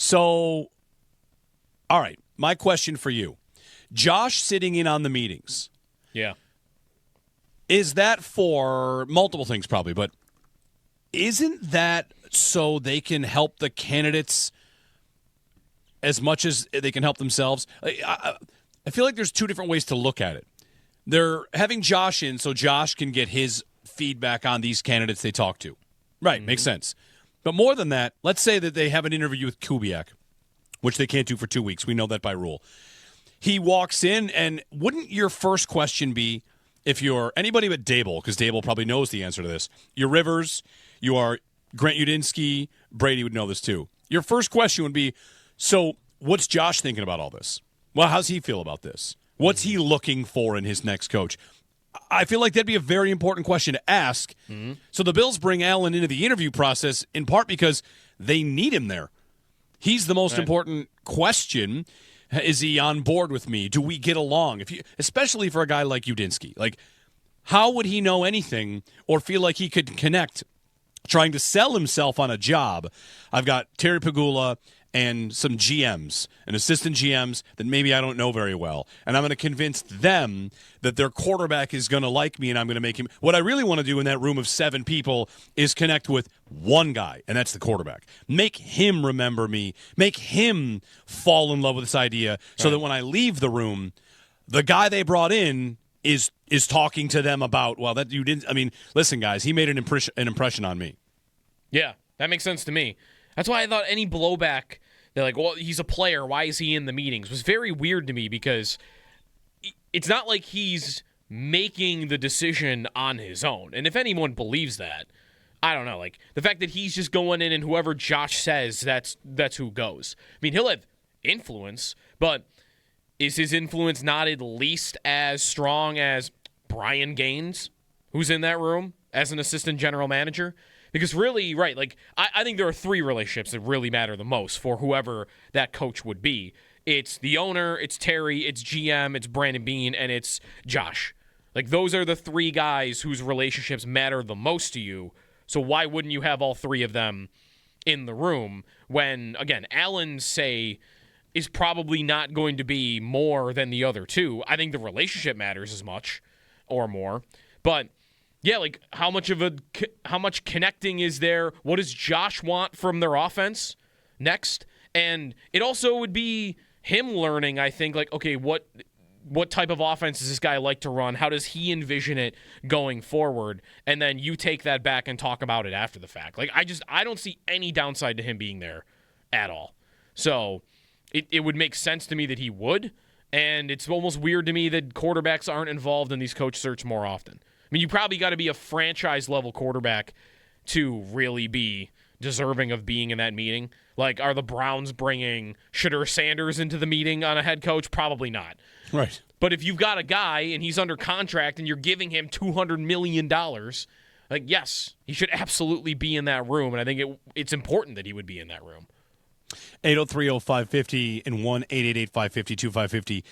So, all right, my question for you. Josh sitting in on the meetings. Yeah. Is that for multiple things probably, but isn't that so they can help the candidates as much as they can help themselves? I feel like there's two different ways to look at it. They're having Josh in so Josh can get his feedback on these candidates they talk to. Right, makes sense. But more than that, let's say that they have an interview with Kubiak, which they can't do for 2 weeks. We know that by rule. He walks in, and wouldn't your first question be, if you're anybody but Dable, because Dable probably knows the answer to this, you're Rivers, you are Grant Udinsky, Brady would know this too. Your first question would be, so what's Josh thinking about all this? Well, how's he feel about this? What's he looking for in his next coach? I feel like that'd be a very important question to ask. So the Bills bring Allen into the interview process in part because they need him there. He's the most important question. Is he on board with me? Do we get along? Especially for a guy like Udinsky. Like, how would he know anything or feel like he could connect trying to sell himself on a job? I've got Terry Pagula and some GMs and assistant GMs that maybe I don't know very well. And I'm going to convince them that their quarterback is going to like me and I'm going to make him. What I really want to do in that room of 7 people is connect with one guy, and that's the quarterback. Make him remember me. Make him fall in love with this idea so that when I leave the room, the guy they brought in is talking to them about, well, that you didn't. I mean, listen, guys, he made an impression on me. Yeah, that makes sense to me. That's why I thought any blowback, they're like, well, he's a player, why is he in the meetings, was very weird to me because it's not like he's making the decision on his own. And if anyone believes that, I don't know. Like, the fact that he's just going in and whoever Josh says, that's who goes. I mean, he'll have influence, but is his influence not at least as strong as Brian Gaines, who's in that room as an assistant general manager? Because really, right, like, I think there are 3 relationships that really matter the most for whoever that coach would be. It's the owner, it's Terry, it's GM, it's Brandon Beane, and it's Josh. Like, those are the 3 guys whose relationships matter the most to you. So why wouldn't you have all 3 of them in the room when, again, Allen's say is probably not going to be more than the other 2. I think the relationship matters as much or more. But yeah, like how much connecting is there? What does Josh want from their offense next? And it also would be him learning, I think, like, okay, what type of offense does this guy like to run? How does he envision it going forward? And then you take that back and talk about it after the fact. Like, I don't see any downside to him being there at all. So it would make sense to me that he would, and it's almost weird to me that quarterbacks aren't involved in these coach search more often. I mean, you probably got to be a franchise-level quarterback to really be deserving of being in that meeting. Like, are the Browns bringing Shedeur Sanders into the meeting on a head coach? Probably not. Right. But if you've got a guy and he's under contract and you're giving him $200 million, like, yes, he should absolutely be in that room, and I think it's important that he would be in that room. 803-0550 and 1-888-550-2550.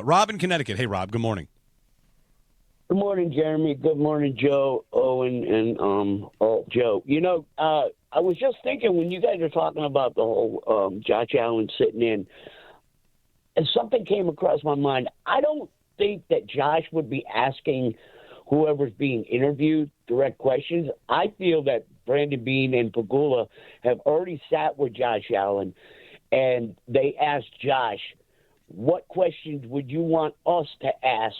Rob in Connecticut. Hey, Rob, good morning. Good morning, Jeremy. Good morning, Joe, Owen, and Joe. You know, I was just thinking when you guys are talking about the whole Josh Allen sitting in, and something came across my mind. I don't think that Josh would be asking whoever's being interviewed direct questions. I feel that Brandon Beane and Pagula have already sat with Josh Allen, and they asked Josh, what questions would you want us to ask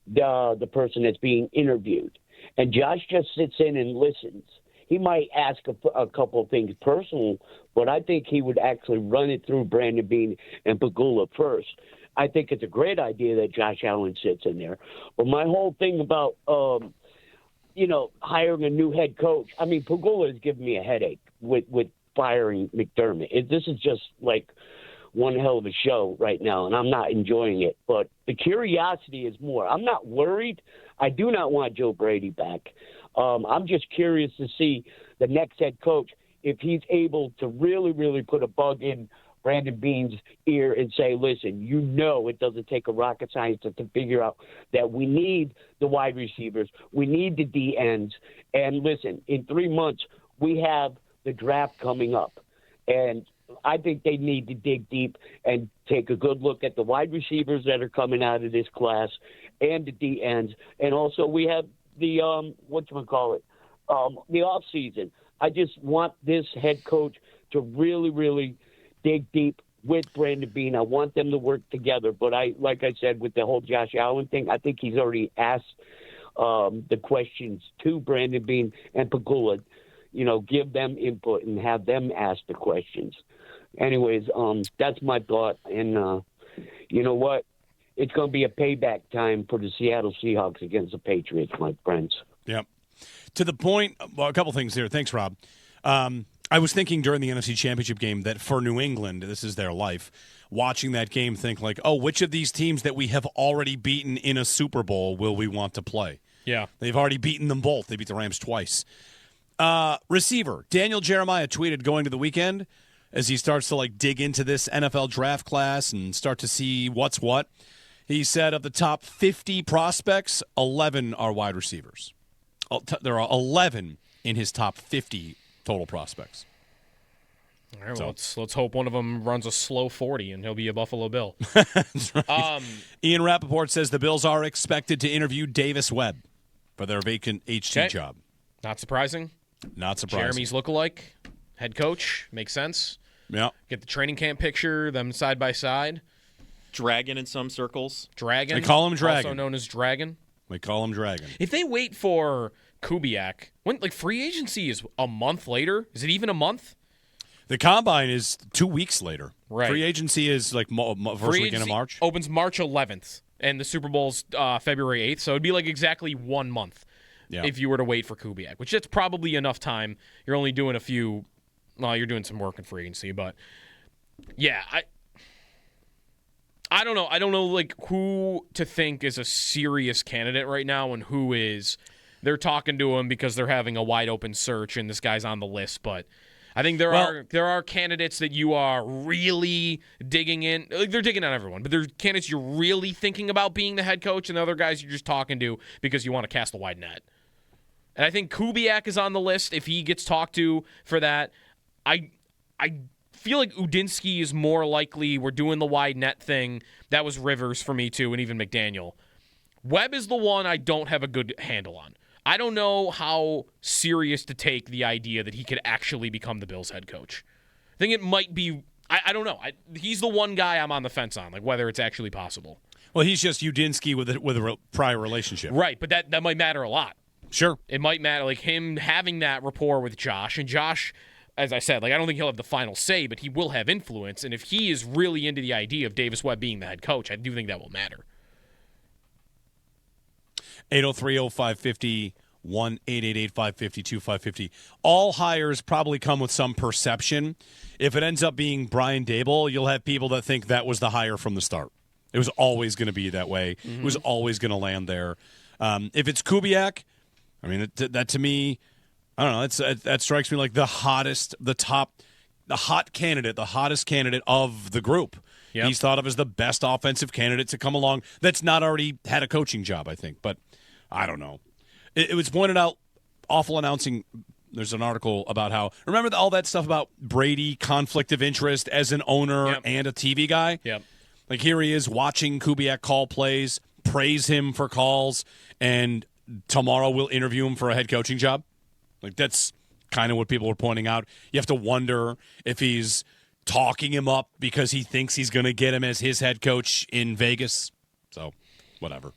the person that's being interviewed? And Josh just sits in and listens. He might ask a couple of things personal, but I think he would actually run it through Brandon Beane and Pagula first. I think it's a great idea that Josh Allen sits in there. But my whole thing about, hiring a new head coach, I mean, Pagula has given me a headache with firing McDermott. This is just like one hell of a show right now, and I'm not enjoying it. But the curiosity is more. I'm not worried. I do not want Joe Brady back. I'm just curious to see the next head coach, if he's able to really, really put a bug in Brandon Beane's ear and say, listen, it doesn't take a rocket scientist to figure out that we need the wide receivers, we need the D ends, and listen, in 3 months, we have the draft coming up. And I think they need to dig deep and take a good look at the wide receivers that are coming out of this class and the D ends. And also we have the the off season. I just want this head coach to really, really dig deep with Brandon Beane. I want them to work together. But like I said, with the whole Josh Allen thing, I think he's already asked the questions to Brandon Beane and Pagula. Give them input and have them ask the questions. Anyways, that's my thought. And you know what? It's going to be a payback time for the Seattle Seahawks against the Patriots, my friends. Yep. To the point, well, a couple things here. Thanks, Rob. I was thinking during the NFC Championship game that for New England, this is their life, watching that game, think like, oh, which of these teams that we have already beaten in a Super Bowl will we want to play? Yeah. They've already beaten them both. They beat the Rams twice. Receiver, Daniel Jeremiah tweeted going to the weekend as he starts to dig into this NFL draft class and start to see what's what. He said of the top 50 prospects, 11 are wide receivers. There are 11 in his top 50 total prospects. All right, well, let's hope one of them runs a slow 40 and he'll be a Buffalo Bill. That's right. Ian Rappaport says the Bills are expected to interview Davis Webb for their vacant HT job. Not surprising. Not surprising. Jeremy's lookalike, head coach, makes sense. Yeah. Get the training camp picture, them side by side. Dragon in some circles. Dragon. They call him Dragon. Also known as Dragon. They call him Dragon. If they wait for Kubiak, free agency is a month later? Is it even a month? The combine is 2 weeks later. Right. Free agency is first weekend of March. Opens March 11th, and the Super Bowl's February 8th, so it'd be exactly 1 month if you were to wait for Kubiak, which that's probably enough time. You're only doing you're doing some work in free agency, but yeah, I don't know. I don't know who to think is a serious candidate right now and who is. They're talking to him because they're having a wide open search and this guy's on the list, but I think there are candidates that you are really digging in. They're digging on everyone, but there's candidates you're really thinking about being the head coach and the other guys you're just talking to because you want to cast a wide net. And I think Kubiak is on the list if he gets talked to for that. I feel like Udinsky is more likely. We're doing the wide net thing. That was Rivers for me too, and even McDaniel. Webb is the one I don't have a good handle on. I don't know how serious to take the idea that he could actually become the Bills head coach. I think it might be. I don't know. He's the one guy I'm on the fence on, whether it's actually possible. Well, he's just Udinsky with a prior relationship, right? But that might matter a lot. Sure, it might matter, him having that rapport with Josh, and Josh, as I said, I don't think he'll have the final say, but he will have influence. And if he is really into the idea of Davis Webb being the head coach, I do think that will matter. 803-0550, 1-888-550-2550. All hires probably come with some perception. If it ends up being Brian Daboll, you'll have people that think that was the hire from the start. It was always going to be that way. Mm-hmm. It was always going to land there. If it's Kubiak, that to me, I don't know. That strikes me like the hottest candidate of the group. Yep. He's thought of as the best offensive candidate to come along that's not already had a coaching job, I think. But I don't know. It was pointed out, awful announcing. There's an article about how, remember all that stuff about Brady, conflict of interest as an owner and a TV guy? Yep. Here he is watching Kubiak call plays, praise him for calls, and tomorrow we'll interview him for a head coaching job. That's kind of what people are pointing out. You have to wonder if he's talking him up because he thinks he's going to get him as his head coach in Vegas. So, whatever.